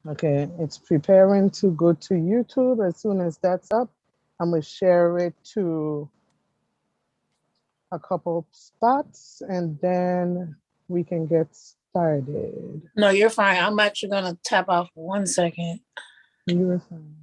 Okay, it's preparing to go to YouTube. As soon as that's up, I'm gonna share it to a couple spots and then we can get started. No, you're fine. I'm actually gonna tap out for 1 second. You're fine.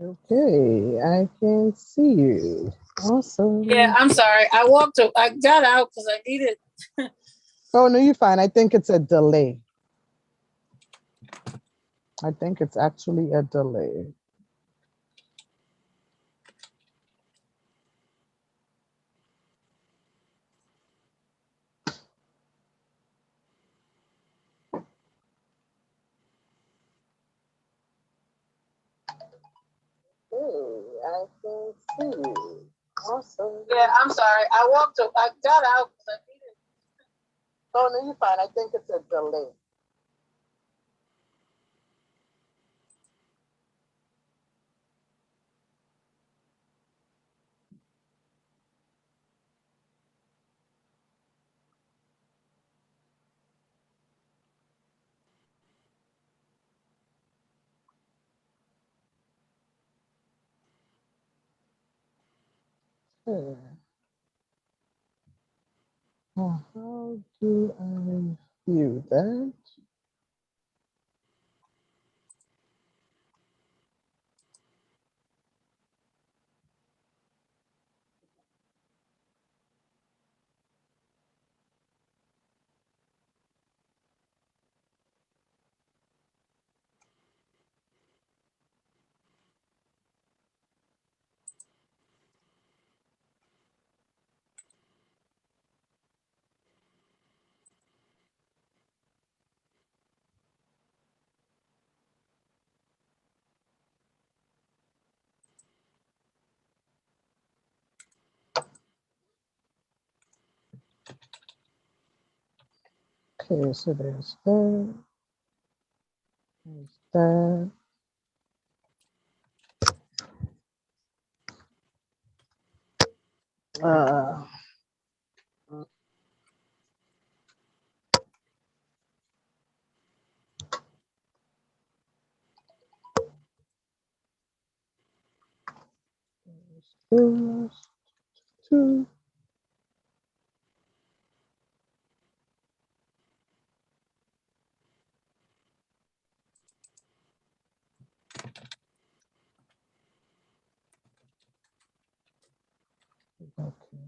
Okay, I can see you. Awesome. Yeah, I'm sorry. I got out because I needed. Oh, no, you're fine. I think it's a delay. I think it's actually a delay. Hey, I can see you. Awesome. Yeah, I'm sorry. I got out because I needed. Oh, no, you're fine. I think it's a delay. Hmm. How do I view that? Okay, so there's that. There's that. Uh, there's this, two. Okay.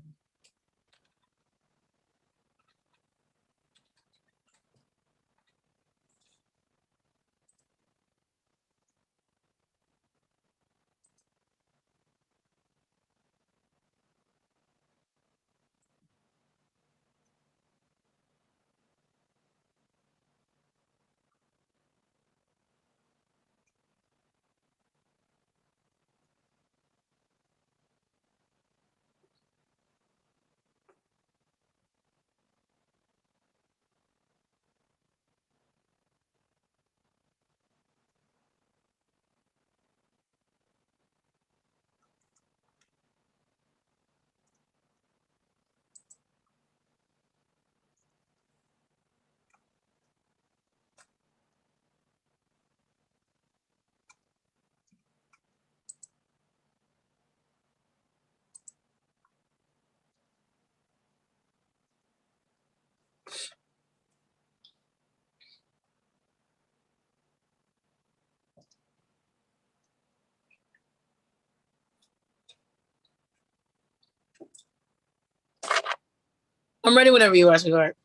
I'm ready whenever you are, sweetheart.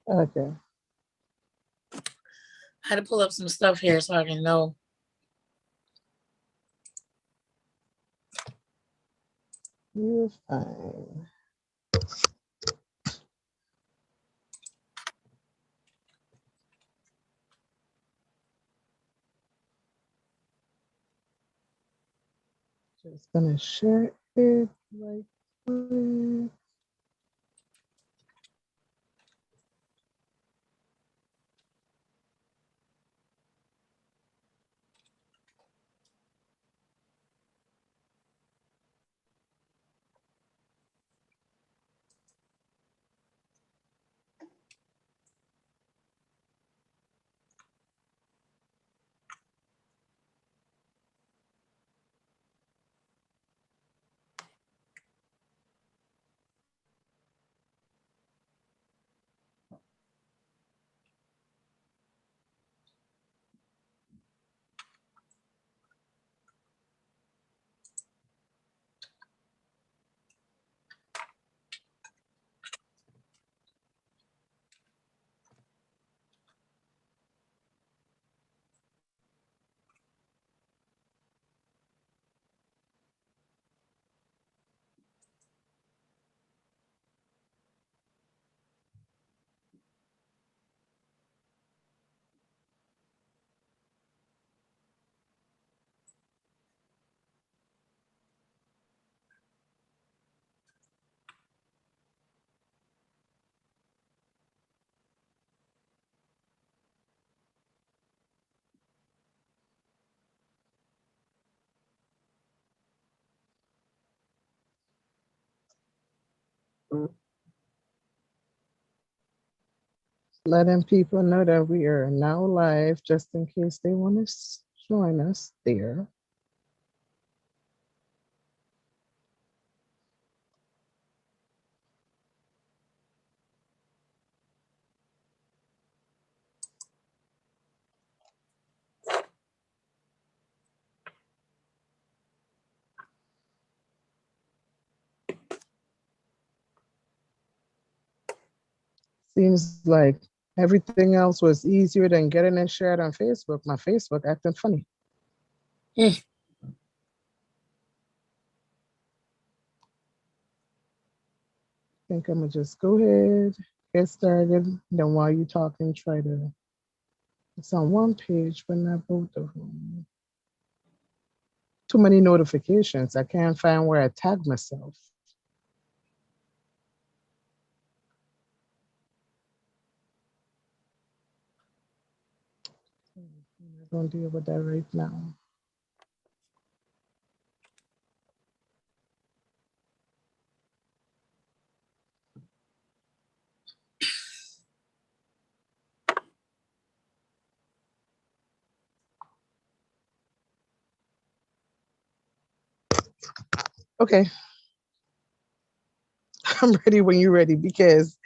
Okay. I had to pull up some stuff here so I can know. You're fine. Just gonna share it right quick. Letting people know that we are now live just in case they want to join us there. Seems like everything else was easier than getting it shared on Facebook. My Facebook acting funny. Mm. I think I'm gonna just go ahead, get started. Then while you talking, try to, it's on one page, but not both of them. Too many notifications. I can't find where I tag myself. Don't deal with that right now. Okay, I'm ready when you're ready because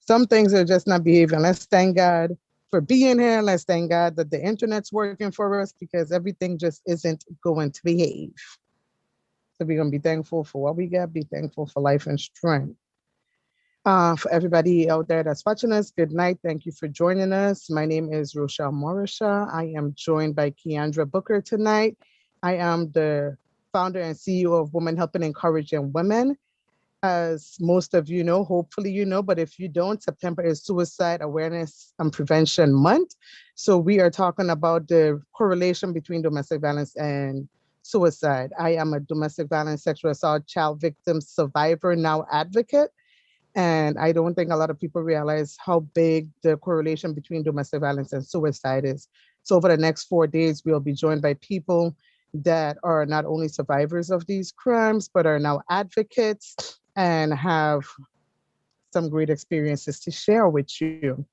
some things are just not behaving. Let's thank God for being here. Let's thank God that the internet's working for us because everything just isn't going to behave. So we're going to be thankful for what we got, be thankful for life and strength. For everybody out there that's watching us, good night. Thank you for joining us. My name is Rochelle Morisha. I am joined by Keandra Booker tonight. I am the founder and CEO of Women Helping Encouraging Women. As most of you know, hopefully you know, but if you don't, September is Suicide Awareness and Prevention Month. So we are talking about the correlation between domestic violence and suicide. I am a domestic violence sexual assault child victim survivor, now advocate. And I don't think a lot of people realize how big the correlation between domestic violence and suicide is. So over the next 4 days, we'll be joined by people that are not only survivors of these crimes, but are now advocates and have some great experiences to share with you.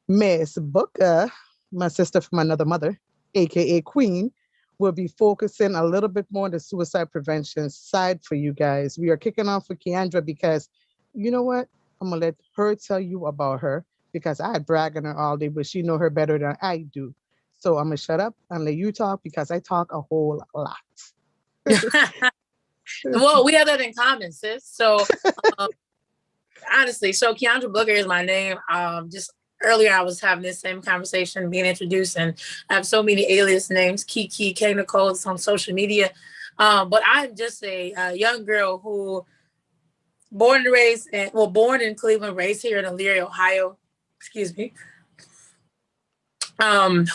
Miss Booker, my sister from another mother, aka Queen, will be focusing a little bit more on the suicide prevention side for you guys. We are kicking off with Keandra because you know what? I'm gonna let her tell you about her because I brag on her all day, but she know her better than I do. So I'm gonna shut up and let you talk because I talk a whole lot. Well, we have that in common, sis. So um, honestly, so Keandra Booker is my name. Just earlier I was having this same conversation, being introduced, and I have so many alias names, Kiki, K Nicole, on social media. But I'm just a young girl who born in Cleveland, raised here in Elyria, Ohio. Excuse me.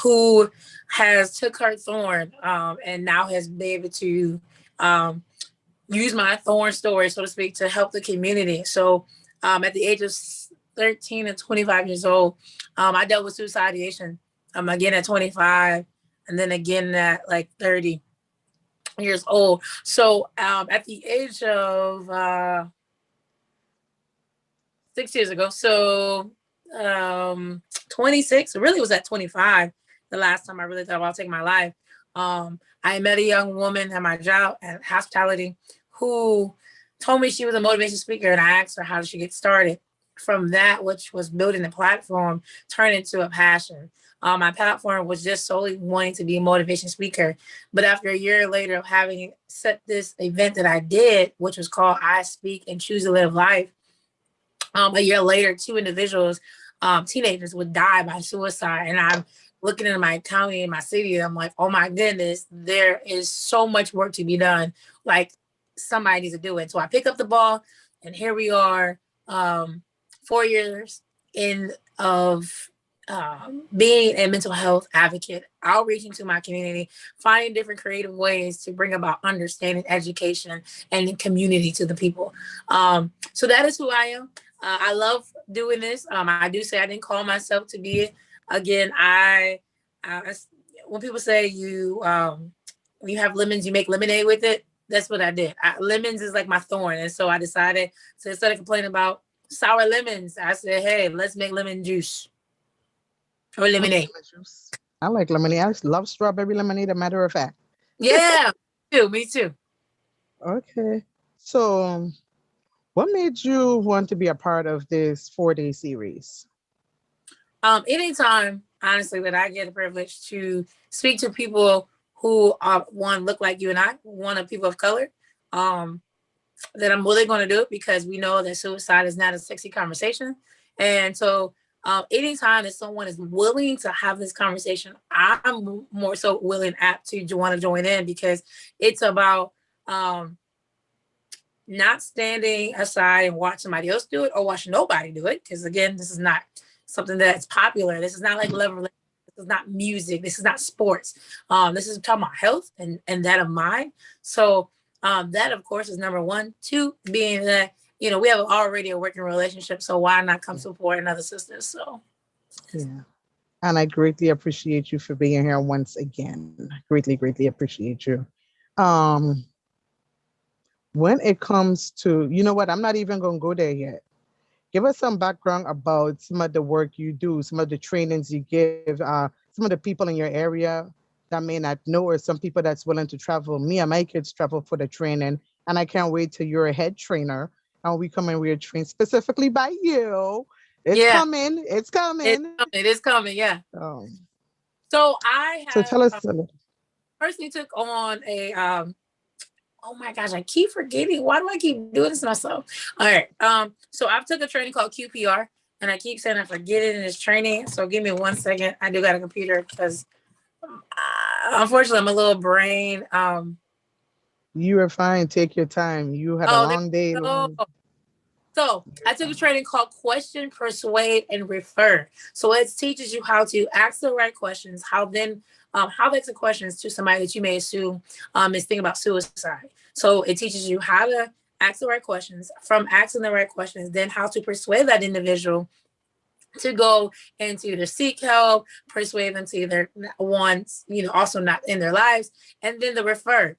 Who has took her thorn and now has been able to um, use my thorn story, so to speak, to help the community. So at the age of 13 and 25 years old, I dealt with suicide ideation again at 25 and then again at like 30 years old. So at the age of 6 years ago, so 26, really was at 25 the last time I really thought about taking my life. I met a young woman at my job at hospitality who told me she was a motivation speaker, and I asked her how did she get started. From that, which was building a platform, turned into a passion. My platform was just solely wanting to be a motivation speaker. But after a year later of having set this event that I did, which was called I Speak and Choose to Live Life, a year later, two individuals, teenagers, would die by suicide. And I'm looking at my county and my city, and I'm like, oh my goodness, there is so much work to be done. Like somebody needs to do it. So I pick up the ball, and here we are, 4 years in of being a mental health advocate, outreaching to my community, finding different creative ways to bring about understanding, education, and community to the people. So that is who I am. I love doing this. I do say I didn't call myself to be it. Again, I when people say when you have lemons, you make lemonade with it. That's what I did. Lemons is like my thorn, and so I decided to, instead of complaining about sour lemons, I said, "Hey, let's make lemon juice or I like lemonade." lemon juice. I like lemonade. I love strawberry lemonade, a matter of fact. Yeah, me too. Okay. So, what made you want to be a part of this 4 day series? Anytime, honestly, that I get a privilege to speak to people who are one look like you and I, one of people of color, um, that I'm really going to do it because we know that suicide is not a sexy conversation. And so, anytime that someone is willing to have this conversation, I'm more so willing, apt to want to join in because it's about um, not standing aside and watch somebody else do it or watch nobody do it. Because again, this is not something that's popular. This is not like love. This is not music. This is not sports. This is talking about health and that of mine. So that of course is number one. Two, being that we have already a working relationship, so why not come Yeah. support another sister? So Yeah. And I greatly appreciate you for being here once again. Greatly, greatly appreciate you. Um, when it comes to, you know what, I'm not even going to go there yet. Give us some background about some of the work you do, some of the trainings you give, some of the people in your area that may not know, or some people that's willing to travel. Me and my kids travel for the training, and I can't wait till you're a head trainer and we come and we're trained specifically by you. It's Yeah, coming. It's coming. it is coming. Yeah. Um, So I so have tell us a little. personally took on a oh my gosh, I keep forgetting. Why do I keep doing this to myself? All right. So I've took a training called QPR, and I keep saying I forget it in this training. So give me 1 second. I do got a computer because unfortunately I'm a little brain. You are fine. Take your time. You had a Oh, there long day. we go. So I took a training called Question, Persuade, and Refer. So it teaches you how to ask the right questions, how to answer questions to somebody that you may assume is thinking about suicide. So it teaches you how to ask the right questions, from asking the right questions, then how to persuade that individual to go and to either seek help, persuade them to either want, also not in their lives, and then the refer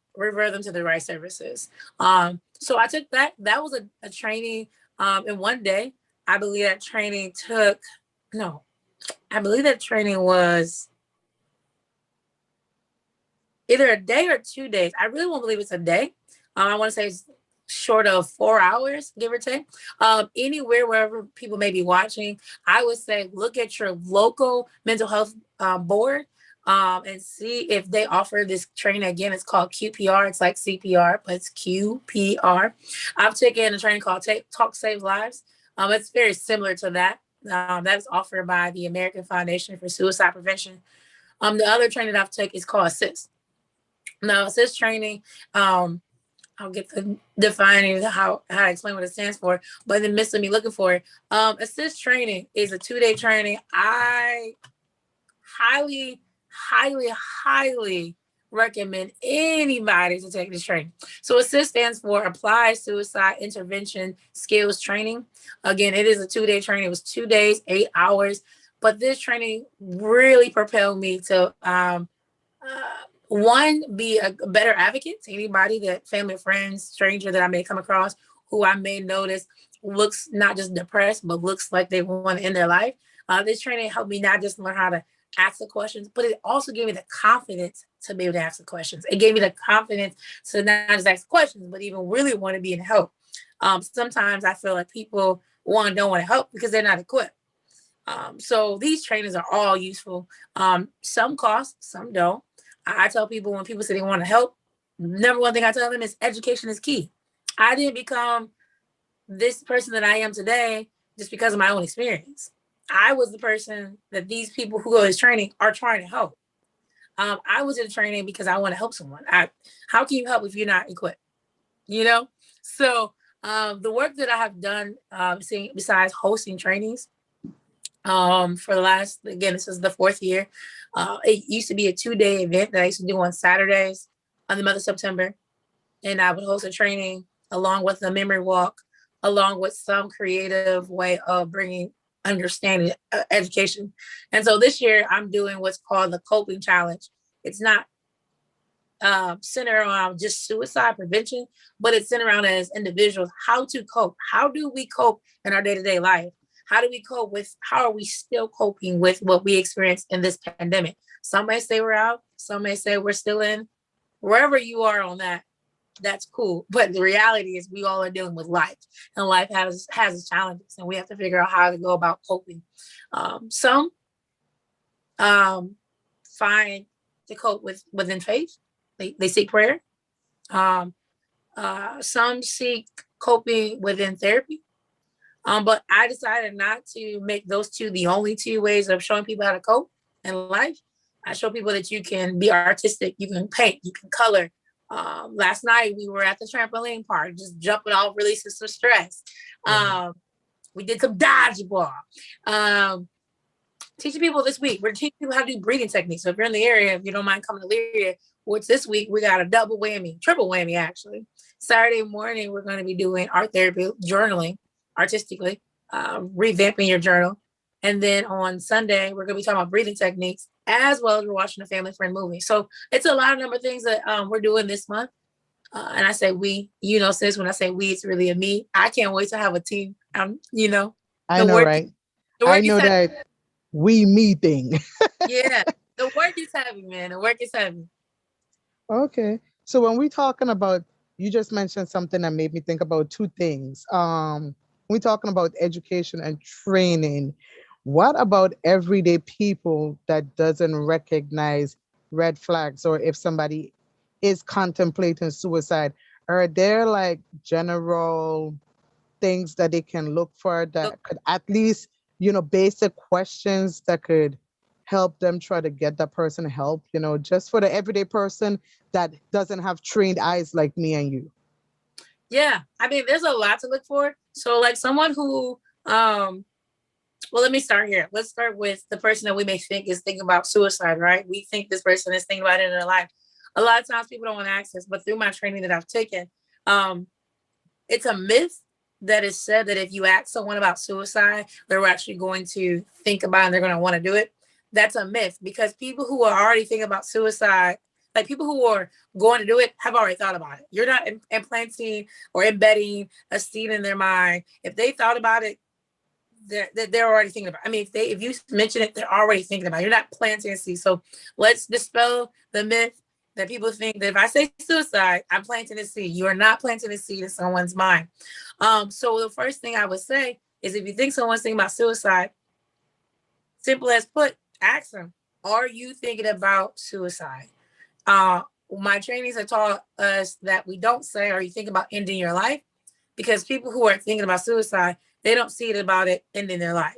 them to the right services. So I took that. That was a training in one day. I believe that training took no, I believe that training was either a day or 2 days. I really won't believe it's a day. I want to say it's short of 4 hours, give or take. Anywhere, wherever people may be watching, I would say look at your local mental health board and see if they offer this training. Again, it's called QPR. It's like CPR, but it's QPR. I've taken a training called Talk Save Lives. It's very similar to that. That is offered by the American Foundation for Suicide Prevention. The other training that I've taken is called Assist. Now, assist training, I'll get the defining how to explain what it stands for, but in the midst of me looking for it, assist training is a 2-day training. I highly, highly, highly recommend anybody to take this training. So assist stands for Applied Suicide Intervention Skills Training. Again, it is a 2-day training. It was 2 days, 8 hours, but this training really propelled me to one, be a better advocate to anybody, that family, friends, stranger that I may come across who I may notice looks not just depressed, but looks like they want to end their life. This training helped me not just learn how to ask the questions, but it also gave me the confidence to be able to ask the questions. It gave me the confidence to not just ask questions, but even really want to be in help. Sometimes I feel like people don't want to help because they're not equipped. So these trainings are all useful. Some cost, some don't. I tell people, when people say they want to help, number one thing I tell them is education is key. I didn't become this person that I am today just because of my own experience. I was the person that these people who go to this training are trying to help. I was in training because I want to help someone. How can you help if you're not equipped? You know? So the work that I have done, besides hosting trainings, for the last, again, this is the 4th year. It used to be a 2-day event that I used to do on Saturdays on the month of September. And I would host a training along with a memory walk, along with some creative way of bringing understanding, education. And so this year I'm doing what's called the coping challenge. It's not centered around just suicide prevention, but it's centered around as individuals, how to cope. How do we cope in our day-to-day life? How do we cope with, how are we still coping with what we experienced in this pandemic? Some may say we're out, some may say we're still in. Wherever you are on that, that's cool. But the reality is we all are dealing with life, and life has its challenges, and we have to figure out how to go about coping. Some find to cope within faith. They seek prayer. Um, some seek coping within therapy. But I decided not to make those two the only two ways of showing people how to cope in life. I show people that you can be artistic, you can paint, you can color. Last night we were at the trampoline park, just jumping off, releasing some stress. We did some dodgeball. Teaching people this week, we're teaching people how to do breathing techniques. So if you're in the area, if you don't mind coming to Lyria, which this week we got a double whammy, triple whammy actually. Saturday morning, we're going to be doing art therapy, journaling artistically, revamping your journal. And then on Sunday, we're going to be talking about breathing techniques, as well as we're watching a family friend movie. So it's a lot of number of things that we're doing this month. And I say we, sis, when I say we, it's really a me. I can't wait to have a team. I The know, work, right? the I work is know heavy. that we meeting. Yeah, the work is heavy, man. The work is heavy. Okay. So when we talking about, you just mentioned something that made me think about two things. We talking about education and training. What about everyday people that doesn't recognize red flags, or if somebody is contemplating suicide? Are there like general things that they can look for So, that could at least, basic questions that could help them try to get that person help, just for the everyday person that doesn't have trained eyes like me and you? yeah, I mean, there's a lot to look for. So, like someone who, well, let me start here. Let's start with the person that we may think is thinking about suicide, right? We think this person is thinking about it in their life. A lot of times people don't want access, but through my training that I've taken, um, it's a myth that is said that if you ask someone about suicide, they're actually going to think about it and they're going to want to do it. That's a myth, because people who are already thinking about suicide, like people who are going to do it, have already thought about it. You're not implanting or embedding a seed in their mind. If they thought about it, they're already thinking about it. I mean, if you mention it, they're already thinking about it. You're not planting a seed. So let's dispel the myth that people think that if I say suicide, I'm planting a seed. You are not planting a seed in someone's mind. So the first thing I would say is, if you think someone's thinking about suicide, simple as put, ask them, are you thinking about suicide? Uh, my trainings have taught us that we don't say, are you thinking about ending your life? Because people who are thinking about suicide, they don't see it about it ending their life.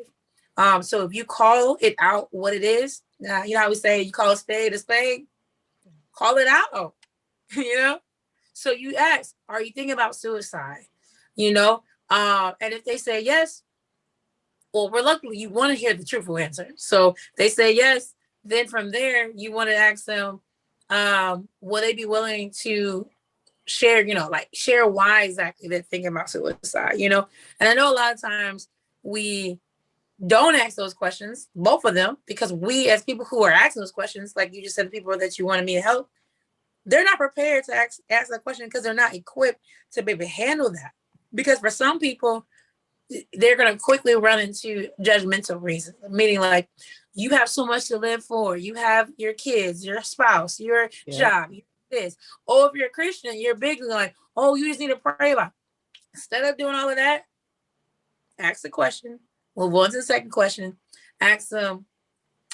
So if you call it out what it is, you know how we say you call a spade, call it out, you know? So you ask, are you thinking about suicide? You know? And if they say yes, well, reluctantly, you want to hear the truthful answer. So they say yes, then from there, you want to ask them, will they be willing to share, like share why exactly they're thinking about suicide, And I know a lot of times we don't ask those questions, both of them, because we, as people who are asking those questions, like you just said, the people that you wanted me to help, they're not prepared to ask that question because they're not equipped to be able to handle that. Because for some people, they're going to quickly run into judgmental reasons, meaning like, you have so much to live for. You have your kids, your spouse, your Yeah. job, this. Or if you're a Christian, you're big like, oh, you just need to pray about it. Instead of doing all of that, ask the question. Move on to the second question. Ask them,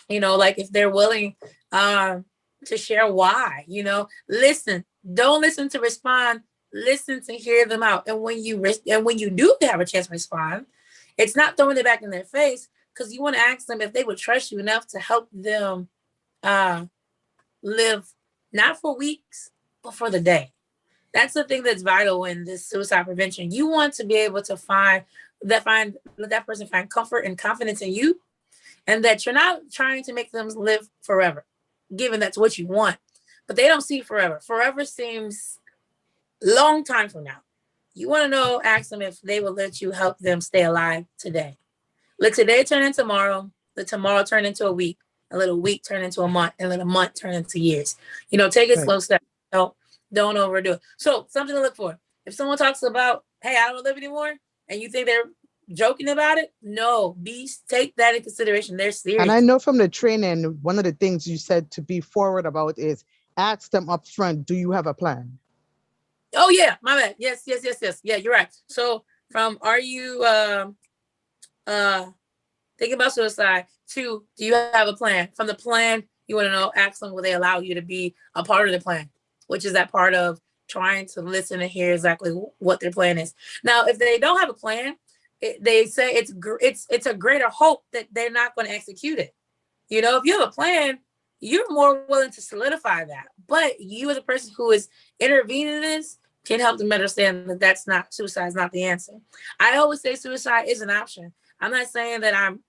like if they're willing to share why, listen. Don't listen to respond. Listen to hear them out. And when you do have a chance to respond, it's not throwing it back in their face, because you want to ask them if they would trust you enough to help them uh, live not for weeks, but for the day. That's the thing that's vital in this suicide prevention. You want to be able to let that person find comfort and confidence in you, and that you're not trying to make them live forever, given that's what you want. But they don't see forever. Forever seems long time from now. You want to know, ask them if they will let you help them stay alive today. Let today turn into tomorrow. Let tomorrow turn into a week. And let a week turn into a month. And let a month turn into years. Take it Right. slow step. Don't overdo it. So something to look for. If someone talks about, hey, I don't live anymore, and you think they're joking about it, no, take that in consideration. They're And I serious. know from the training, one of the things you said to be forward about is ask them up front, do you have a plan? Oh yeah, my bad. Yes, yes, yes, yes. Yeah, you're right. So from are you uh thinking about suicide to do you have a plan? From the plan, you want to know, ask them, will they allow you to be a part of the plan, which is that part of trying to listen and hear exactly what their plan is. Now, if they don't have a plan, they say it's a greater hope that they're not going to execute it. If you have a plan, you're more willing to solidify that. But you, as a person who is intervening in this, can help them understand that suicide is not the answer. I always say suicide is an option. I'm not saying that I'm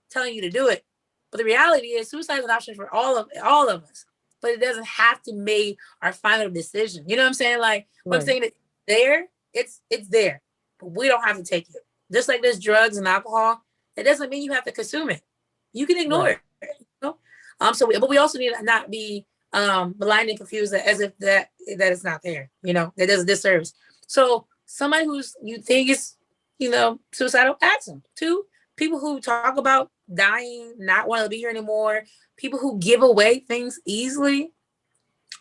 telling you to do it, but the reality is suicide is an option for all of us. But it doesn't have to make our final decision. You know what I'm saying? Like, what I'm Right. saying is there, it's there, but we don't have to take it. Just like there's drugs and alcohol, That doesn't mean you have to consume it. You can ignore Right. it. But we also need to not be blind and confused as if that is not there. That does a disservice. So somebody who's you think is suicidal, ask them. Two, people who talk about dying, not want to be here anymore, people who give away things easily,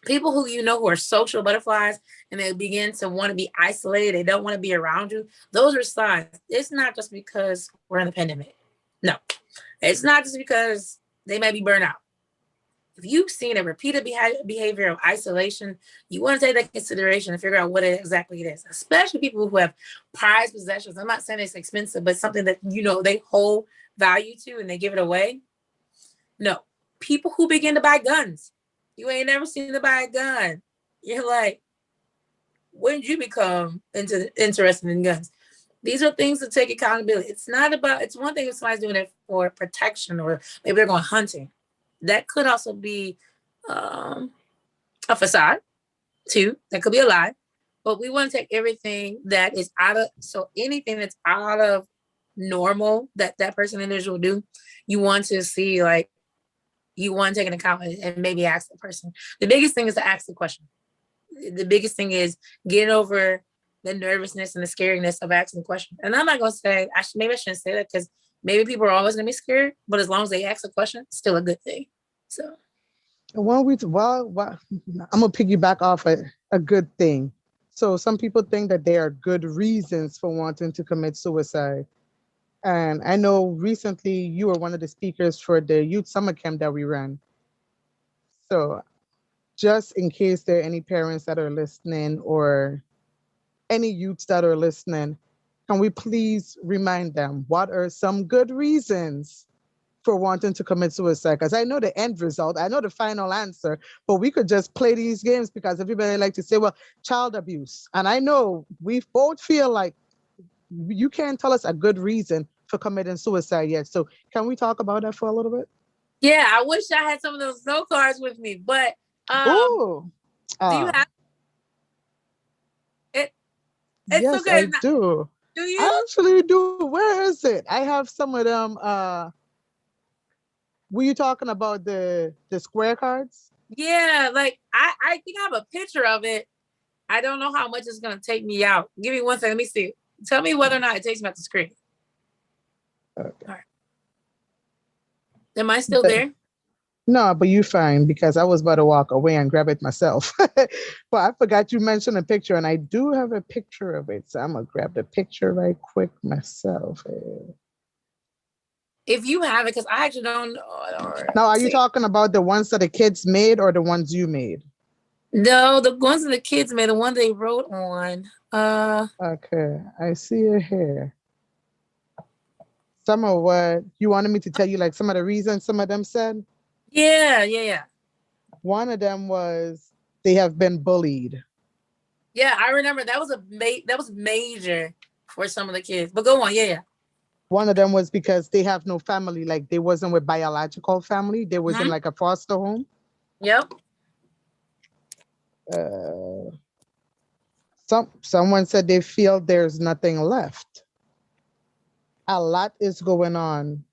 people who are social butterflies and they begin to want to be isolated, they don't want to be around you. Those are signs. It's not just because we're in the pandemic. No, it's not just because they may be burnt out. If you've seen a repeated behavior of isolation, you want to take that into consideration and figure out what exactly it is, especially people who have prized possessions. I'm not saying it's expensive, but something that, they hold value to and they give it away. No, people who begin to buy guns. You ain't never seen them buy a gun. You're like, when did you become interested in guns? These are things to take accountability. It's one thing if somebody's doing it for protection or maybe they're going hunting. That could also be a facade too. That could be a lie. But we want to take everything that is anything that's out of normal that person individual do, you want to see, like, you want to take an account and maybe ask the person. The biggest thing is to ask the question. The biggest thing is getting over the nervousness and the scariness of asking the question. And I'm not going to say, maybe I shouldn't say that because maybe people are always going to be scared, but as long as they ask a question, it's still a good thing. So. I'm gonna piggyback off a good thing. So some people think that there are good reasons for wanting to commit suicide. And I know recently you were one of the speakers for the youth summer camp that we ran. So just in case there are any parents that are listening or any youths that are listening, can we please remind them what are some good reasons for wanting to commit suicide? Because I know the end result, I know the final answer, but we could just play these games because everybody like to say, well, child abuse. And I know we both feel like you can't tell us a good reason for committing suicide yet. So can we talk about that for a little bit? Yeah, I wish I had some of those note cards with me, but Oh, do you have it? It's yes, okay. I do. Do I you? actually do. Where is it? I have some of them. Were you talking about the square cards? Yeah, like I think I have a picture of it. I don't know how much it's gonna take me out. Give me one second. Let me see. Tell me whether or not it takes me out the screen. Okay. All right. Am I still The- there? no, but you fine because I was about to walk away and grab it myself. But I forgot you mentioned a picture, and I do have a picture of it. So I'm gonna grab the picture right quick myself. If you have it, because I actually don't know. Now, are Let's you see. talking about the ones that the kids made or the ones you made? No, the ones that the kids made, the one they wrote on. Okay, I see it here. Some of what you wanted me to tell you, like some of the reasons some of them said. Yeah. One of them was they have been bullied. Yeah, I remember that was that was major for some of the kids. But go on, yeah. One of them was because they have no family, like they wasn't with biological family. They was in Mm-hmm. like a foster home. Yep. Uh, someone said they feel there's nothing left. A lot is going on.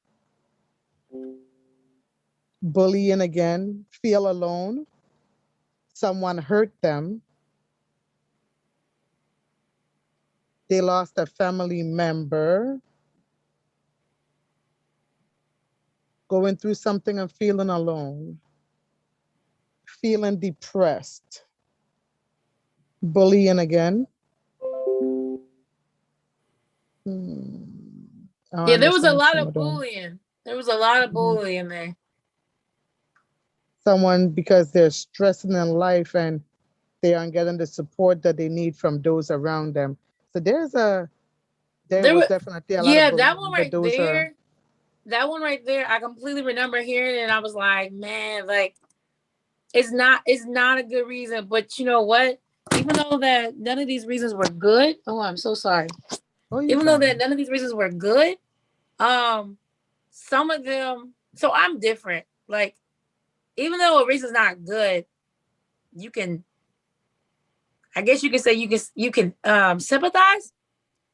Bullying again, feel alone. Someone hurt them. They lost a family member. Going through something and feeling alone. Feeling depressed. Bullying again. I Yeah, there was a understand lot some of of them. bullying. There was a lot of Mhm. bullying there. Someone because they're stressing in life and they aren't getting the support that they need from those around them. So there There was were, definitely a lot of yeah, that one bullying, but right those are there. That one right there, I completely remember hearing it, and I was like, man, like it's not a good reason. But you know what? Even though that none of these reasons were good, oh, I'm so sorry. oh, you Even though that fine. none of these reasons were good, um, some of them. So I'm different. Like, even though a reason's not good, you can. I guess you can say you can sympathize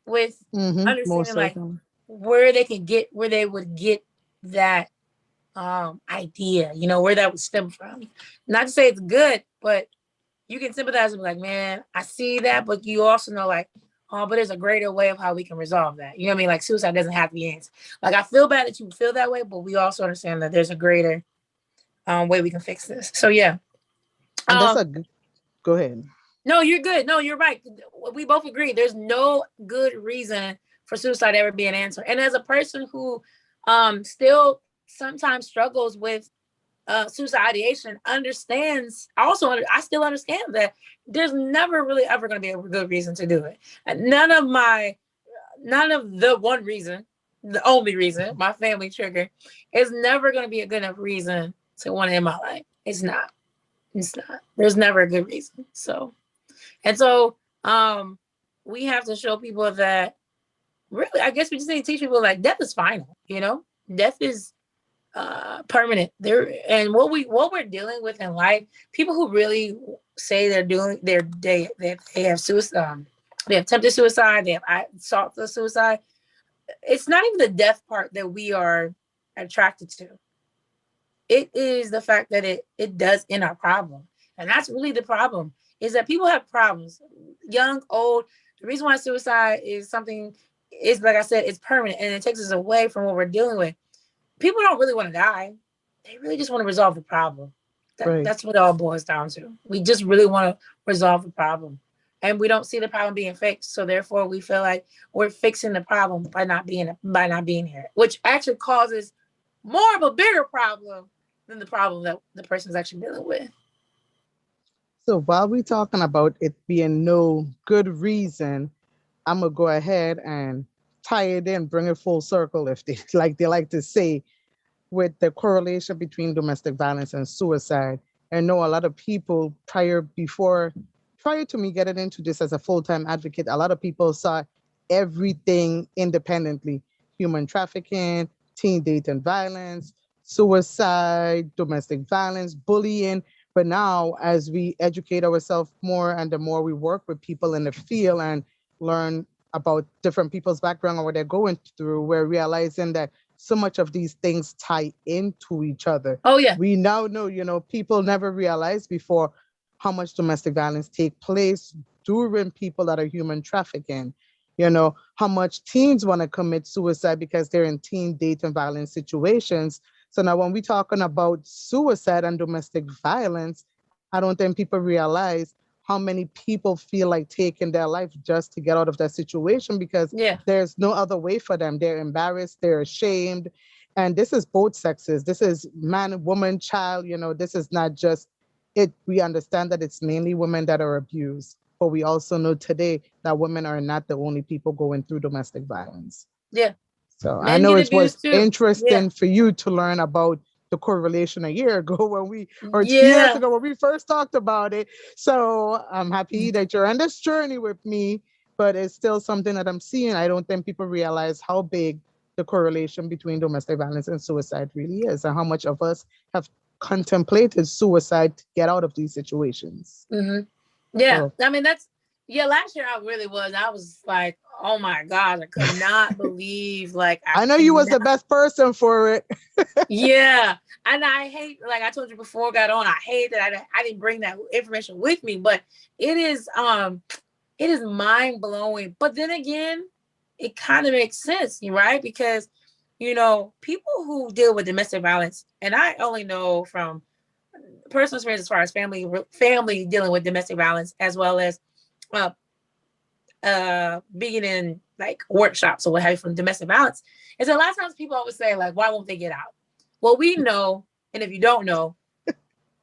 with Mm-hmm. Most understanding like certainly. where they can get, where they would get that idea, you know, where that would stem from. Not to say it's good, but you can sympathize and be like, man, I see that, but you also know, like, oh, but there's a greater way of how we can resolve that. You know what I mean? Like, suicide doesn't have to be answered. Like, I feel bad that you feel that way, but we also understand that there's a greater way we can fix this. So yeah. And that's Um, a go ahead. no, you're good. No, you're right. We both agree. There's no good reason for suicide ever being answered. And as a person who still sometimes struggles with suicide ideation, understands, I still understand that there's never really ever going to be a good reason to do it. And none of the one reason, the only reason, my family trigger, is never going to be a good enough reason to want to end my life. It's not. It's not. There's never a good reason. So um we have to show people that really, I guess we just need to teach people like death is final, you know? Death is permanent. There, and what we're dealing with in life, people who really say they're doing they have suicide, they have attempted suicide, they have sought the suicide. It's not even the death part that we are attracted to. It is the fact that it does end our problem. And that's really the problem, is that people have problems, young, old. The reason why suicide is something is, like I said, it's permanent and it takes us away from what we're dealing with. People don't really want to die. They really just want to resolve the problem. Right. That's what it all boils down to. We just really want to resolve the problem. And we don't see the problem being fixed. So therefore we feel like we're fixing the problem by not being here, which actually causes more of a bigger problem than the problem that the person's actually dealing with. So while we're talking about it being no good reason, I'm gonna go ahead and tie it in, bring it full circle, if they they like to say, with the correlation between domestic violence and suicide. I know a lot of people prior to me getting into this as a full-time advocate, a lot of people saw everything independently: human trafficking, teen dating violence, suicide, domestic violence, bullying. But now, as we educate ourselves more and the more we work with people in the field and learn about different people's background or what they're going through, we're realizing that so much of these things tie into each other. Oh yeah. We now know, people never realized before how much domestic violence take place during people that are human trafficking. How much teens want to commit suicide because they're in teen dating violence situations. So now when we're talking about suicide and domestic violence, I don't think people realize how many people feel like taking their life just to get out of that situation because Yeah. there's no other way for them. They're embarrassed, they're ashamed. And this is both sexes. This is man, woman, child. This is not just it. We understand that it's mainly women that are abused, but we also know today that women are not the only people going through domestic violence. Yeah. So I Men know get it was abused too. Yeah. interesting for you to learn about the correlation a year ago or 2 years Yeah. ago when we first talked about it. So I'm happy that you're on this journey with me, but it's still something that I'm seeing. I don't think people realize how big the correlation between domestic violence and suicide really is, and how much of us have contemplated suicide to get out of these situations. Yeah. So I mean, yeah, last year I really was. I was like, oh my God, I could not believe, like, I I know could you was not. the best person for it. Yeah. And I hate, like I told you before I got on, I hate that I didn't bring that information with me, but it is mind blowing. But then again, it kind of makes sense, right? Because, people who deal with domestic violence, and I only know from personal experience as far as family dealing with domestic violence, as well as uh, being in like workshops or what have you from domestic violence, is that a lot of times people always say, like, why won't they get out? Well, we know, and if you don't know,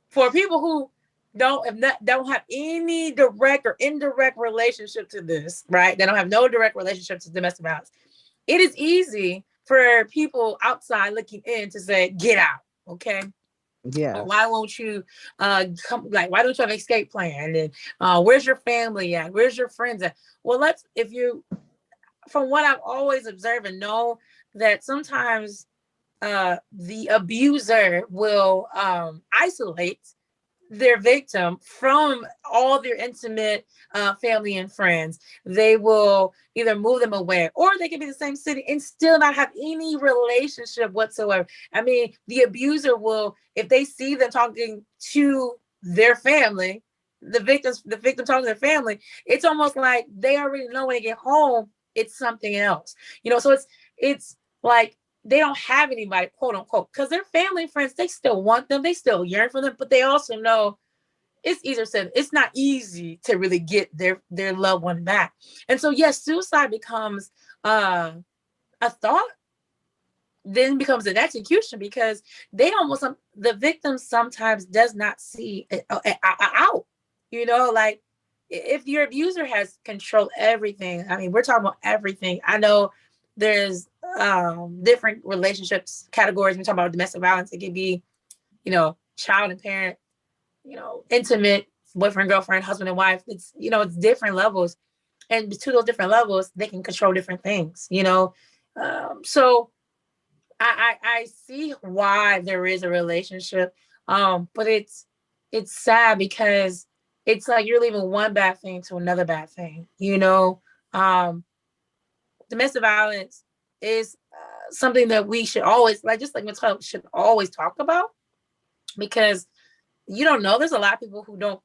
for people who don't have any direct or indirect relationship to this, right? They don't have no direct relationship to domestic violence. It is easy for people outside looking in to say, get out, okay? Or why Yes. won't you come, like, why don't you have an escape plan? And where's your family at? Where's your friends at? Well, if you, from what I've always observed and know, that sometimes the abuser will isolate their victim from all their intimate family and friends. They will either move them away, or they can be in the same city and still not have any relationship whatsoever. I mean, the abuser will, if they see them talking to their family, the victim talking to their family, it's almost like they already know when they get home it's something else. So it's like they don't have anybody, quote unquote, because their family and friends, they still want them, they still yearn for them, but they also know it's easier said, it's not easy to really get their loved one back. And so yes, suicide becomes a thought, then becomes an execution, because they almost, the victim sometimes does not see it out. Like, if your abuser has controlled everything, I mean, we're talking about everything. I know there's different relationships categories. We talk about domestic violence. It can be, child and parent, intimate, boyfriend, girlfriend, husband and wife. It's different levels, and to those different levels, they can control different things. So I see why there is a relationship, but it's sad because it's like you're leaving one bad thing to another bad thing. Domestic violence is something that we should always, like, just like mental, should always talk about, because you don't know, there's a lot of people who don't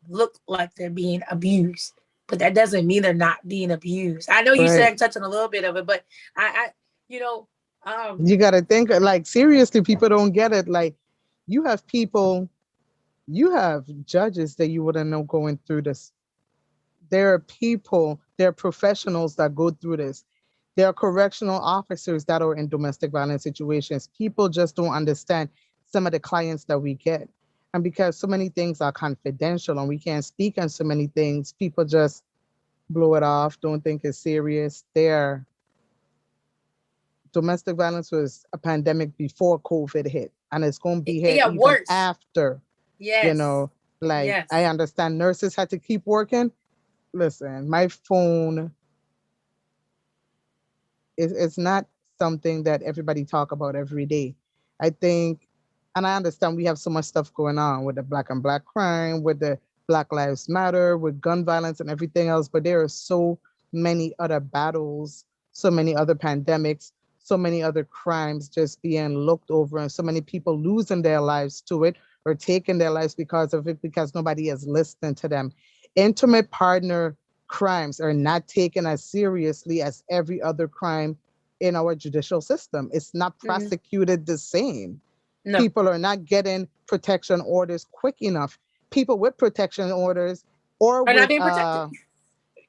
look like they're being abused, but that doesn't mean they're not being abused. I know you Right. said touching a little bit of it, but I you know um You got to think, like, seriously, people don't get it. Like, you have people, you have judges that you wouldn't know going through this. There are people, there are professionals that go through this. There are correctional officers that are in domestic violence situations. People just don't understand some of the clients that we get. And because so many things are confidential and we can't speak on so many things, people just blow it off, don't think it's serious. Domestic violence was a pandemic before COVID hit, and it's going to be here yeah, even worse. after. You Yes. know, like, I Yes. understand nurses had to keep working. Listen, my phone it's not something that everybody talk about every day. I think, and I understand we have so much stuff going on with the black crime, with the Black Lives Matter, with gun violence and everything else, but there are so many other battles, so many other pandemics, so many other crimes just being looked over, and so many people losing their lives to it or taking their lives because of it, because nobody is listening to them. Intimate partner crimes are not taken as seriously as every other crime in our judicial system. It's not Mhm. prosecuted the same. No. People are not getting protection orders quick enough. People with protection orders, or Are not with being protected.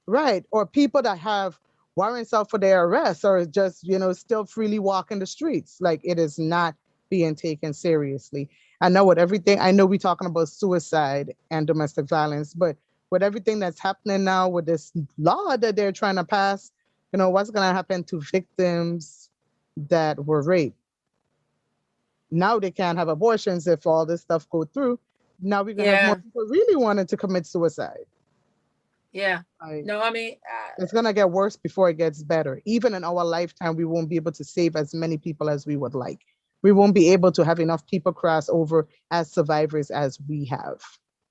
right, or people that have warrants out for their arrest are just, still freely walking the streets. Like, it is not being taken seriously. I know with everything, I know we're talking about suicide and domestic violence, but with everything that's happening now with this law that they're trying to pass, what's going to happen to victims that were raped? Now they can't have abortions if all this stuff go through. Now we're going to have more Yeah. people really wanting to commit suicide. Yeah. Like, No, I mean, it's going to get worse before it gets better. Even in our lifetime, we won't be able to save as many people as we would like. We won't be able to have enough people cross over as survivors as we have.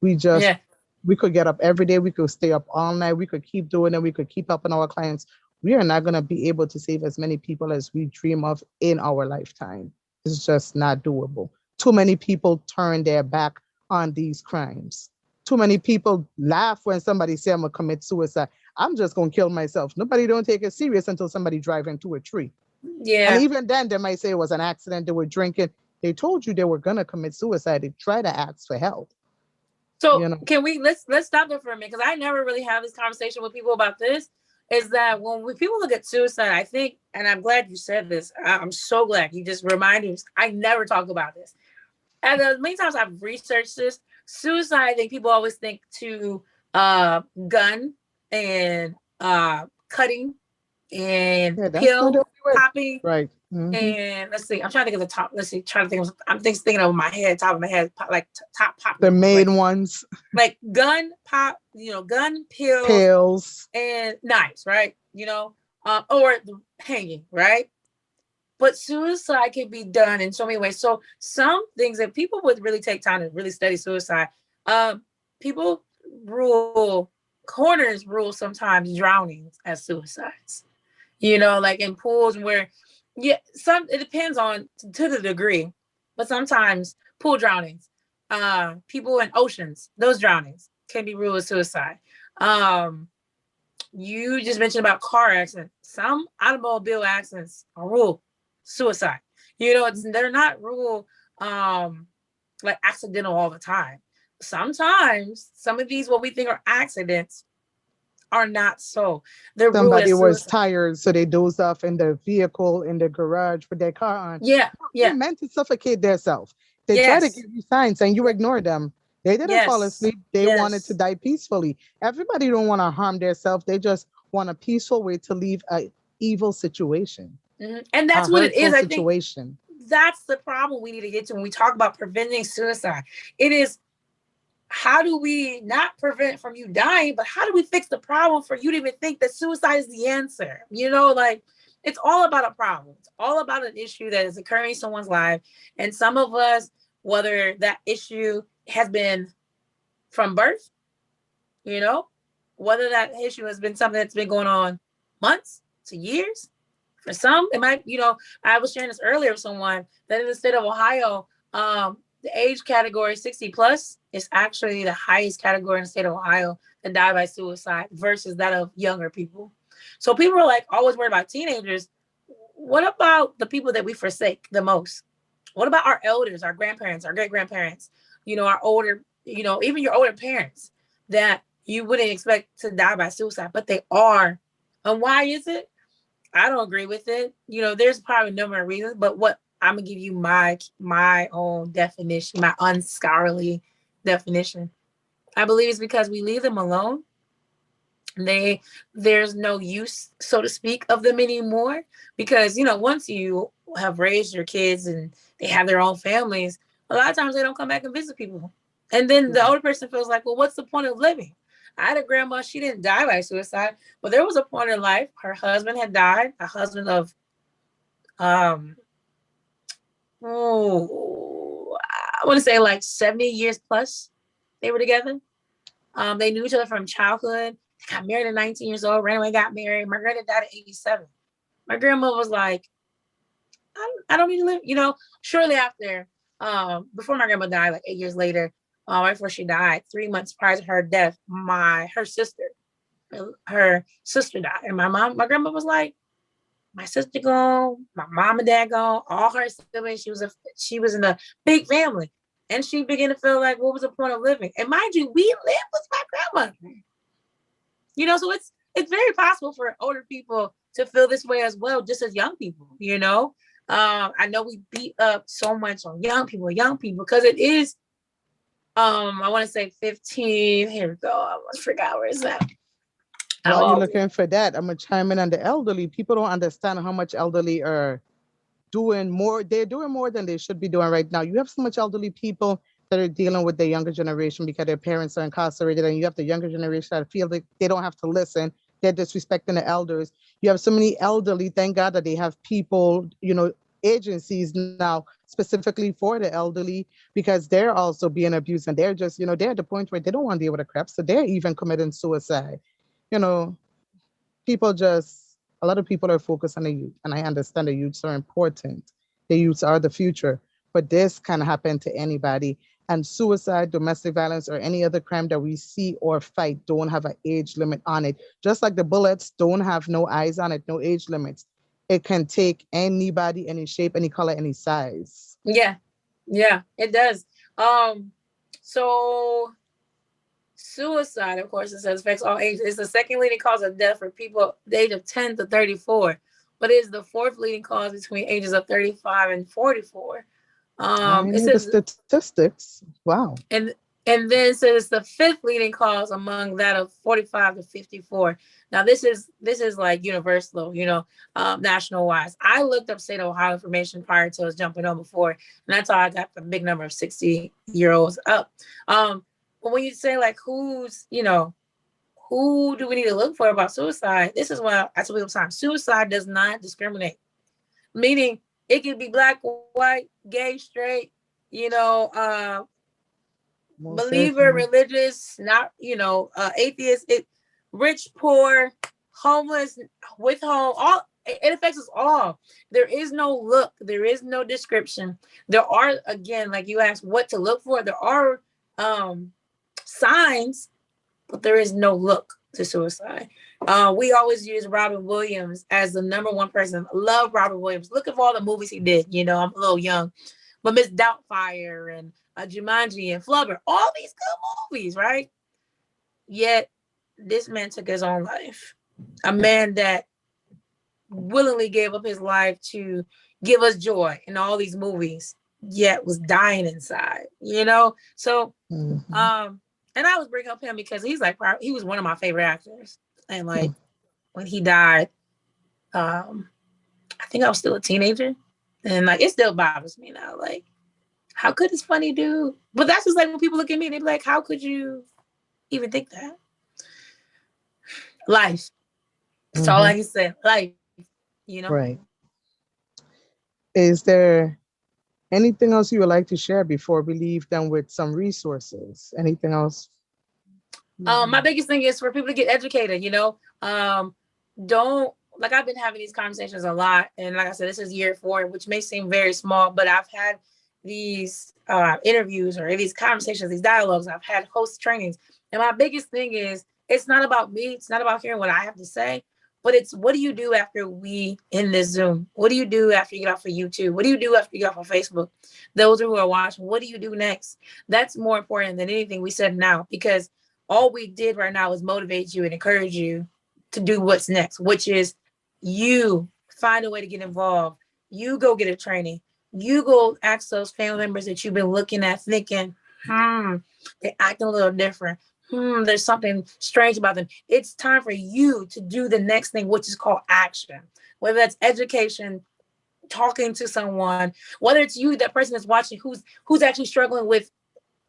We just, yeah. we could get up every day. We could stay up all night. We could keep doing it. We could keep helping our clients. We are not going to be able to save as many people as we dream of in our lifetime. It's just not doable. Too many people turn their back on these crimes. Too many people laugh when somebody say, I'm going to commit suicide. I'm just going to kill myself. Nobody don't take it serious until somebody drive into a tree. And Yeah. even then, they might say it was an accident. They were drinking. They told you they were going to commit suicide. They try to ask for help. So You know, can we, let's stop there for a minute, because I never really have this conversation with people about this. Is that when people look at suicide, I think, and I'm glad you said this. I'm so glad you just reminded me. I never talk about this. And the many times I've researched this, suicide, I think people always think to gun and cutting and yeah, that's not the pill only way. popping. Right. Mm-hmm. And let's see, I'm trying to think of the top. Let's see, trying to think of, I'm thinking of my head, top of my head, like top The popular ones, main ones, like gun pop, gun pills pills. and knives, right? Or the hanging, right? But suicide can be done in so many ways. So some things that people would really take time to really study suicide, People rule corners rule sometimes drownings as suicides. Like in pools where, yeah, it depends on to the degree, but sometimes pool drownings, people in oceans, those drownings can be ruled as suicide. Um, you just mentioned about car accidents. Some automobile accidents are ruled suicide. They're not ruled like accidental all the time. Sometimes some of these what we think are accidents are not so. They're ruled Somebody as was suicide. tired, so they dozed off in their vehicle in the garage with their car on. Yeah, No, they yeah, meant to suffocate themselves. They try to yes, give you signs and you yeah, ignore them. They didn't fall yes, asleep. They wanted to yes. die peacefully. Everybody don't want to harm themselves. They just want a peaceful way to leave a evil situation, And a that's what it is. hurtful I think situation. that's the problem we need to get to when we talk about preventing suicide. It is, how do we not prevent from you dying, but how do we fix the problem for you to even think that suicide is the answer? Like, it's all about a problem. It's all about an issue that is occurring in someone's life. And some of us, whether that issue has been from birth, you know, whether that issue has been something that's been going on months to years. For some, it might, I was sharing this earlier with someone that in the state of Ohio, the age category 60 plus is actually the highest category in the state of Ohio that die by suicide versus that of younger people. So people are like always worried about teenagers. What about the people that we forsake the most? What about our elders, our grandparents, our great grandparents, our older, even your older parents that you wouldn't expect to die by suicide, but they are. And why is it? I don't agree with it. There's probably a number of reasons, but what I'm gonna give you my own definition, my unscholarly definition. I believe it's because we leave them alone. There's no use, so to speak, of them anymore. Because once you have raised your kids and they have their own families, a lot of times they don't come back and visit people. And then the older person feels like, well, what's the point of living? I had a grandma, she didn't die by suicide, but there was a point in life her husband had died, a husband of um oh, I want to say like 70 years plus they were together. They knew each other from childhood. They got married at 19 years old, ran away, got married. My granddad died at 87. My grandma was like, I don't need to live, shortly after, before my grandma died, like 8 years later, right before she died, 3 months prior to her death, her sister died. And my grandma was like, my sister gone, my mom and dad gone, all her siblings. She was in a big family. And she began to feel like, what was the point of living? And mind you, we lived with my grandmother. So it's very possible for older people to feel this way as well, just as young people. I know we beat up so much on young people, because it is, I want to say 15. Here we go. I forgot where it's at. While you're looking for that, I'm gonna chime in on the elderly. People don't understand how much elderly are doing more. They're doing more than they should be doing right now. You have so much elderly people that are dealing with the younger generation because their parents are incarcerated, and you have the younger generation that feel like they don't have to listen. They're disrespecting the elders. You have so many elderly. Thank God that they have people, agencies now specifically for the elderly, because they're also being abused, and they're just, they're at the point where they don't want to deal with the crap, so they're even committing suicide. You know, people just, a lot of people are focused on the youth, and I understand the youths are important. The youths are the future, but this can happen to anybody. And suicide, domestic violence, or any other crime that we see or fight don't have an age limit on it. Just like the bullets don't have no eyes on it, no age limits. It can take anybody, any shape, any color, any size. Yeah, it does. So suicide, of course, it says affects all ages. It's the second leading cause of death for people the age of 10 to 34, but it is the fourth leading cause between ages of 35 and 44. I It knew the says, statistics. Wow. and then it says the fifth leading cause among that of 45 to 54. Now this is like universal, national wise. I looked up state of Ohio information prior to us jumping on before, and that's how I got the big number of 60-year-olds up. But when you say like who do we need to look for about suicide? This is what I tell people sometimes. Suicide does not discriminate. Meaning it can be black, white, gay, straight, you know, uh, Most believer, certainly. religious, not, atheist, rich, poor, homeless, with home, all it affects us all. There is no look, there is no description. There are, again, like you asked, what to look for. There are signs, but there is no look to suicide. We always use Robin Williams as the number one person. Love Robin Williams. Look at all the movies he did. I'm a little young, but Miss Doubtfire and Jumanji and Flubber, all these good movies, right? Yet this man took his own life. A man that willingly gave up his life to give us joy in all these movies, yet was dying inside. So, Mm-hmm. and I was bringing up him because he was one of my favorite actors, and like when he died, I think I was still a teenager, and like it still bothers me now. Like, how could this funny dude? But that's just like when people look at me, they be like, "How could you even think that?" Life. That's all Mm-hmm. I can say. Life. Right. Is there anything else you would like to share before we leave them with some resources? Anything else? My biggest thing is for people to get educated. Don't like I've been having these conversations a lot, and like I said, this is year 4, which may seem very small, but I've had these interviews or these conversations, these dialogues. I've had host trainings, and my biggest thing is it's not about me. It's not about hearing what I have to say, but it's what do you do after we end this Zoom? What do you do after you get off of YouTube? What do you do after you get off of Facebook? Those who are watching, what do you do next? That's more important than anything we said now, because all we did right now is motivate you and encourage you to do what's next, which is you find a way to get involved. You go get a training. You go ask those family members that you've been looking at, thinking, they're acting a little different. There's something strange about them. It's time for you to do the next thing, which is called action. Whether that's education, talking to someone, whether it's you, that person that's watching, who's actually struggling with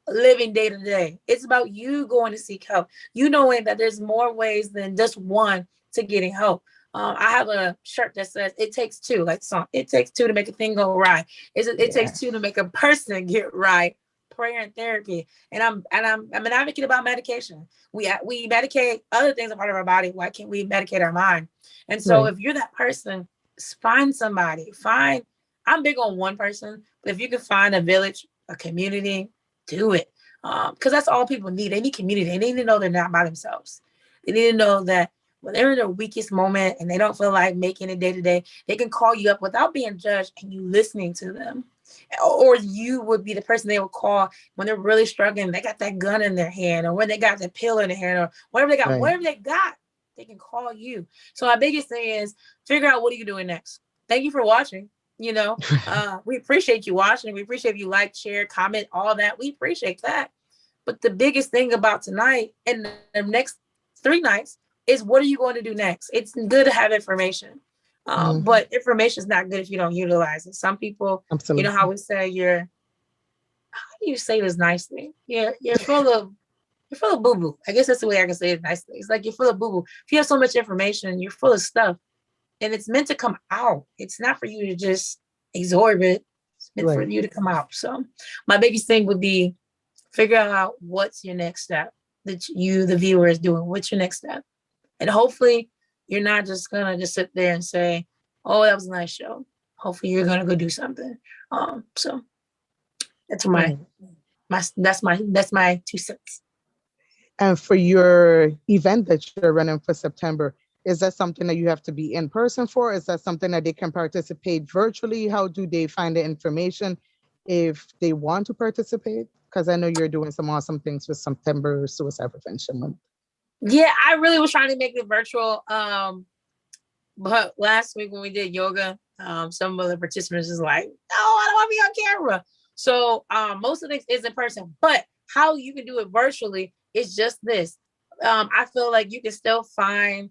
living day to day. It's about you going to seek help. You knowing that there's more ways than just one to getting help. I have a shirt that says "It takes two," like the song. It takes two to make a thing go right. It takes two to Yes. make a person get right. Prayer and therapy, and I'm an advocate about medication. We medicate other things a part of our body. Why can't we medicate our mind? And so, Right. if you're that person, find somebody. Find. I'm big on one person, but if you can find a village, a community, do it, because that's all people need. They need community. They need to know they're not by themselves. They need to know that when they're in their weakest moment and they don't feel like making it day to day, they can call you up without being judged and you listening to them. Or you would be the person they would call when they're really struggling. They got that gun in their hand, or when they got the pill in their hand, or Right. whatever they got, they can call you. So my biggest thing is figure out what are you doing next. Thank you for watching. We appreciate you watching. We appreciate you like, share, comment, all that. We appreciate that. But the biggest thing about tonight and the next 3 nights is what are you going to do next? It's good to have information, Mhm. but information is not good if you don't utilize it. Some people, you know how Absolutely. we say how do you say this nicely? You're full of boo boo. I guess that's the way I can say it nicely. It's like you're full of boo boo. If you have so much information, you're full of stuff, and it's meant to come out. It's not for you to just absorb it. It's meant for Right. you to come out. So my biggest thing would be figure out what's your next step that you, the viewer, is doing. What's your next step? And hopefully you're not just gonna just sit there and say, "Oh, that was a nice show." Hopefully you're gonna go do something. So that's my Right. that's my 2 cents. And for your event that you're running for September, is that something that you have to be in person for? Is that something that they can participate virtually? How do they find the information if they want to participate? Because I know you're doing some awesome things with September Suicide Prevention Month. Yeah, I really was trying to make it virtual. But last week when we did yoga, some of the participants is like, "No, I don't want to be on camera." So most of this is in person, but how you can do it virtually is just this. I feel like you can still find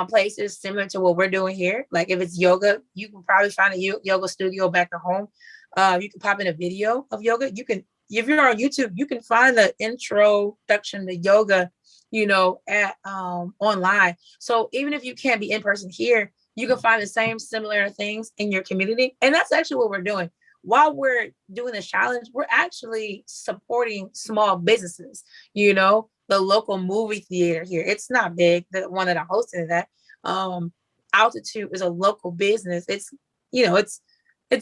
places similar to what we're doing here. Like if it's yoga, you can probably find a yoga studio back at home. You can pop in a video of yoga. You can, if you're on YouTube, you can find the introduction to yoga, at online. So even if you can't be in person here, you can find the same similar things in your community. And that's actually what we're doing. while we're doing the challenge, we're actually supporting small businesses, the local movie theater here. It's not big, the one that I hosted that. Um, Altitude is a local business. It's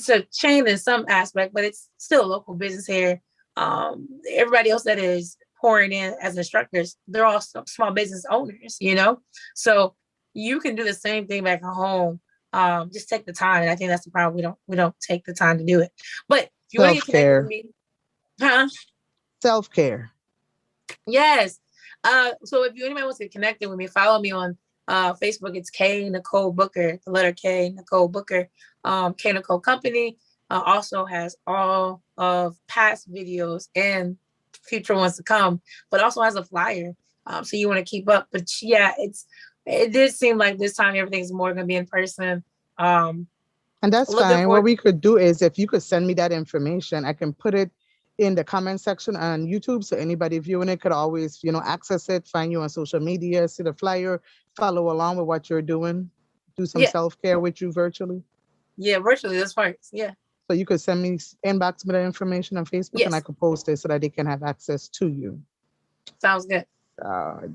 a chain in some aspect, but it's still a local business here. Everybody else that is pouring in as instructors, they're all small business owners. So you can do the same thing back at home. Just take the time. And I think that's the problem. We don't take the time to do it. But if you want to get connected with Self-care. me, huh? Self-care. Yes. So if anybody wants to get connected with me, follow me on Facebook. It's K Nicole Booker, the letter K Nicole Booker. K Nicole Company also has all of past videos and future ones to come, but also has a flyer. So you want to keep up. But yeah, it did seem like this time everything's more going to be in person. And that's Looking fine. What forward. we could do is if you could send me that information, I can put it in the comment section on YouTube. So anybody viewing it could always, access it, find you on social media, see the flyer, follow along with what you're doing, do some Yeah, self-care with you virtually. yeah, virtually. That's fine. Yeah, So you could send me inbox me that information on Facebook and I yes, could post it so that they can have access to you. sounds good.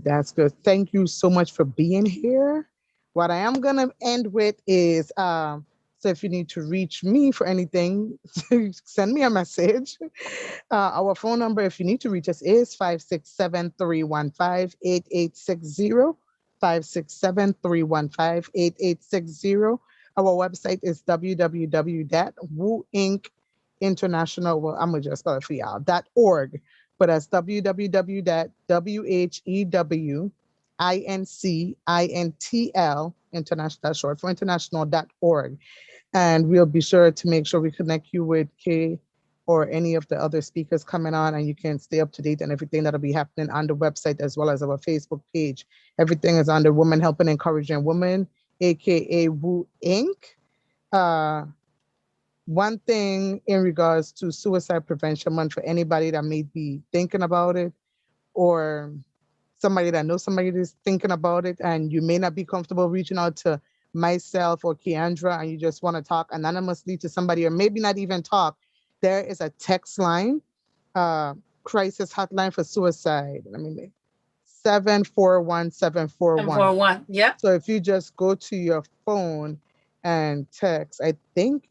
That's good. Thank you so much for being here. What I am going to end with is so if you need to reach me for anything, send me a message. Our phone number, if you need to reach us, is 567-315-8860. 567-315-8860. Our website is www.wooincinternational. Well, I'm going to just spell it for y'all. .org. But that's www.whewincinintl, international, that's short for international.org. And we'll be sure to make sure we connect you with Kay or any of the other speakers coming on, and you can stay up to date on everything that'll be happening on the website as well as our Facebook page. Everything is under Women Helping Encouraging Women, aka Woo Inc. Uh, One thing in regards to Suicide Prevention Month for anybody that may be thinking about it, or somebody that knows somebody that's thinking about it, and you may not be comfortable reaching out to myself or Keandra, and you just want to talk anonymously to somebody, or maybe not even talk, there is a text line, uh, crisis hotline for suicide. I mean, 741741. 741. Yep. So if you just go to your phone and text, I think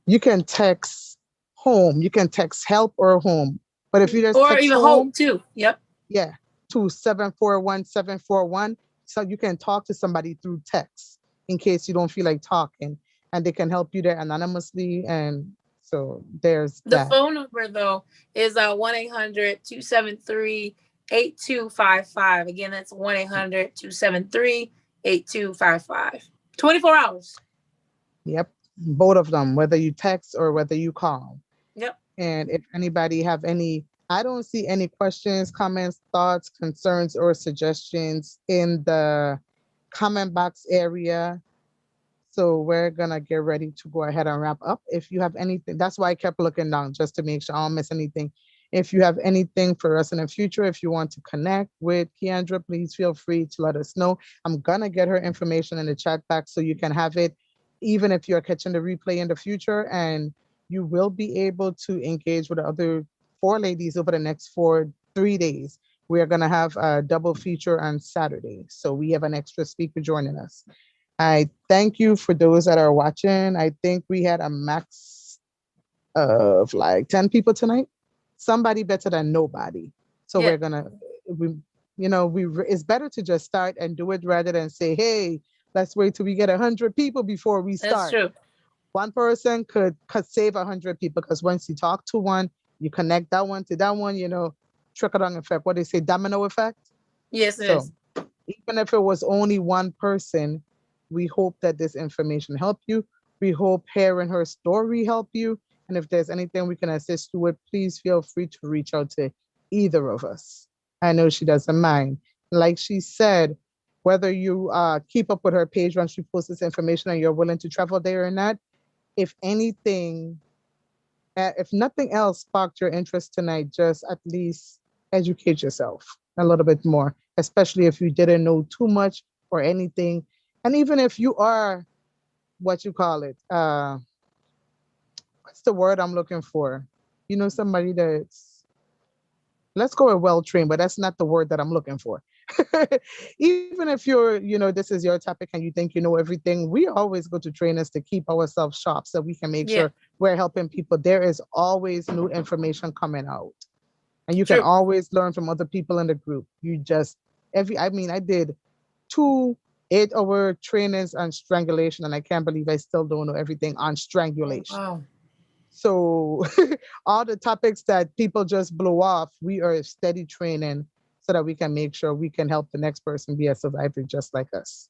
you can text home, you can text help or home. But if you just Or text even hope home, too. Yep. yeah, to 741741, so you can talk to somebody through text in case you don't feel like talking, and they can help you there anonymously. And so there's The that. phone number though is 1-800-273-8255. Again, that's 1-800-273-8255. 24 hours. Yep, both of them, whether you text or whether you call. Yep. And if anybody have any, I don't see any questions, comments, thoughts, concerns, or suggestions in the comment box area. So we're gonna get ready to go ahead and wrap up. If you have anything, that's why I kept looking down just to make sure I don't miss anything. If you have anything for us in the future, if you want to connect with Keandra, please feel free to let us know. I'm gonna get her information in the chat box so you can have it, even if you're catching the replay in the future, and you will be able to engage with the other four ladies over the next 3 days. We are gonna have a double feature on Saturday, so we have an extra speaker joining us. I thank you for those that are watching. I think we had a max of like 10 people tonight. Somebody better than nobody. So Yeah, we're gonna we it's better to just start and do it rather than say, hey, let's wait till we get 100 people before we that's start. true. One person could save 100 people, because once you talk to one, you connect that one to that one, trickle down effect. What they say, domino effect. Yes, it So is. even if it was only one person, we hope that this information helped you. We hope hearing her story help you. And if there's anything we can assist you with, please feel free to reach out to either of us. I know she doesn't mind. Like she said, whether you keep up with her page once she posts this information and you're willing to travel there or not, if anything, if nothing else sparked your interest tonight, just at least educate yourself a little bit more, especially if you didn't know too much or anything. And even if you are, what you call it, what's the word I'm looking for? Somebody that's, let's go with well trained, but that's not the word that I'm looking for. Even if this is your topic and you think you know everything, we always go to trainers to keep ourselves sharp so we can make Yeah, sure we're helping people. There is always new information coming out, and you can true. always learn from other people in the group. You just, I mean, I did 2 8-hour trainings on strangulation, and I can't believe I still don't know everything on Oh, strangulation. wow. So all the topics that people just blow off, we are steady training so that we can make sure we can help the next person be a survivor just like us.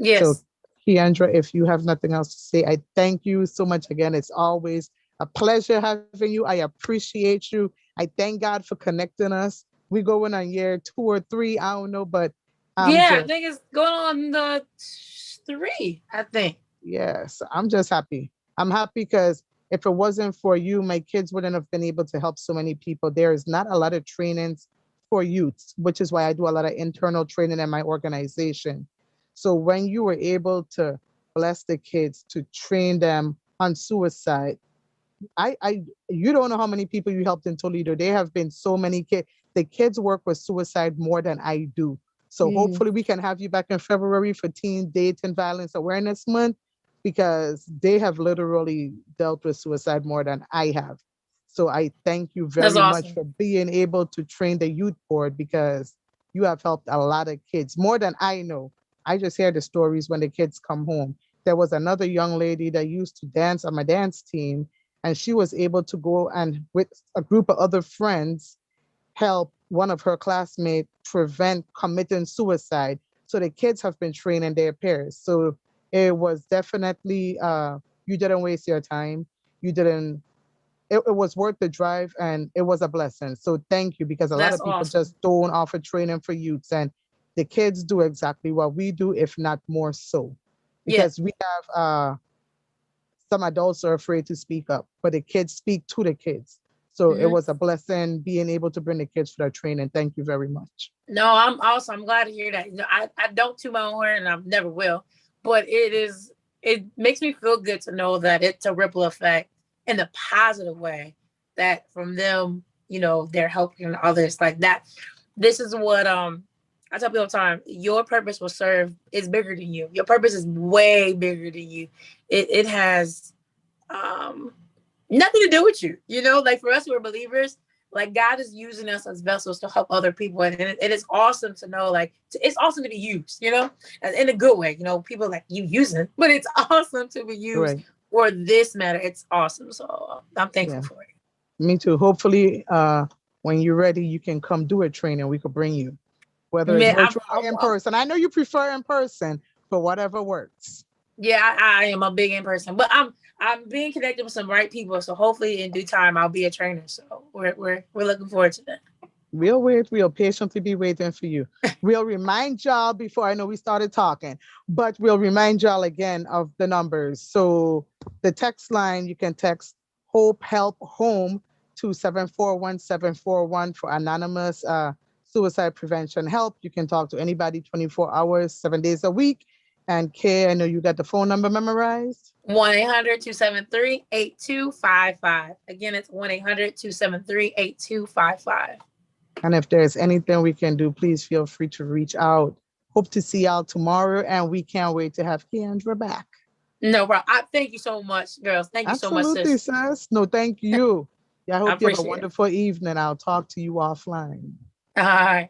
So, Yes. Keandra, if you have nothing else to say, I thank you so much again. It's always a pleasure having you. I appreciate you. I thank God for connecting us. We going on year 2 or 3, I don't know, but I'm Yeah, I just, think it's going on the 3, I think. yes, I'm just happy. I'm happy because if it wasn't for you, my kids wouldn't have been able to help so many people. There is not a lot of trainings for youth, which is why I do a lot of internal training in my organization. So when you were able to bless the kids to train them on suicide, I you don't know how many people you helped in Toledo. There have been so many kids. The kids work with suicide more than I do. So Mm. hopefully we can have you back in February for Teen Dating Violence Awareness Month, because they have literally dealt with suicide more than I have. So I thank you That's very much awesome. for being able to train the youth board, because you have helped a lot of kids more than I know. I just hear the stories when the kids come home. There was another young lady that used to dance on my dance team, and she was able to go and with a group of other friends help one of her classmates prevent committing suicide. So the kids have been training their peers. So it was definitely, you didn't waste your time. You didn't, it was worth the drive, and it was a blessing. So thank you, because a lot That's of people awesome. just don't offer training for youths, and the kids do exactly what we do, if not more so, Yeah. because we have some adults are afraid to speak up, but the kids speak to the kids. So it Hmm. was a blessing being able to bring the kids for that training. Thank you very much. No, I'm glad to hear that. I don't toot my own horn and I never will, but it makes me feel good to know that it's a ripple effect in a positive way, that from them, they're helping others like that. This is what I tell people all the time, your purpose will serve is bigger than you. Your purpose is way bigger than you. It has um nothing to do with you. Like for us who are believers, like God is using us as vessels to help other people, and it is awesome to know, like it's awesome to be used, in a good way. People like you using, but it's awesome to be used Right. for this matter. It's awesome, so I'm thankful Yeah. for it. Me too. Hopefully, when you're ready, you can come do a training. We could bring you, whether it's Man, virtual or in person. I know you prefer in person, but whatever works. yeah, I am a big in person, but I'm being connected with some right people, so hopefully in due time I'll be a trainer. So we're looking forward to that. We'll wait. We'll patiently be waiting for you. We'll remind y'all before, I know we started talking, but we'll remind y'all again of the numbers. So the text line, you can text Hope Help Home to 741-741 for anonymous suicide prevention help. You can talk to anybody 24 hours, 7 days a week. And Kay, I know you got the phone number memorized. 1-800-273-8255. Again, it's 1-800-273-8255. And if there's anything we can do, please feel free to reach out. Hope to see y'all tomorrow, and we can't wait to have Keandra back. No problem. I thank you so much, girls. Thank you so much, Absolutely, sis. sis. No, thank you. Yeah, I I hope you have a appreciate it. wonderful evening. I'll talk to you offline. All right.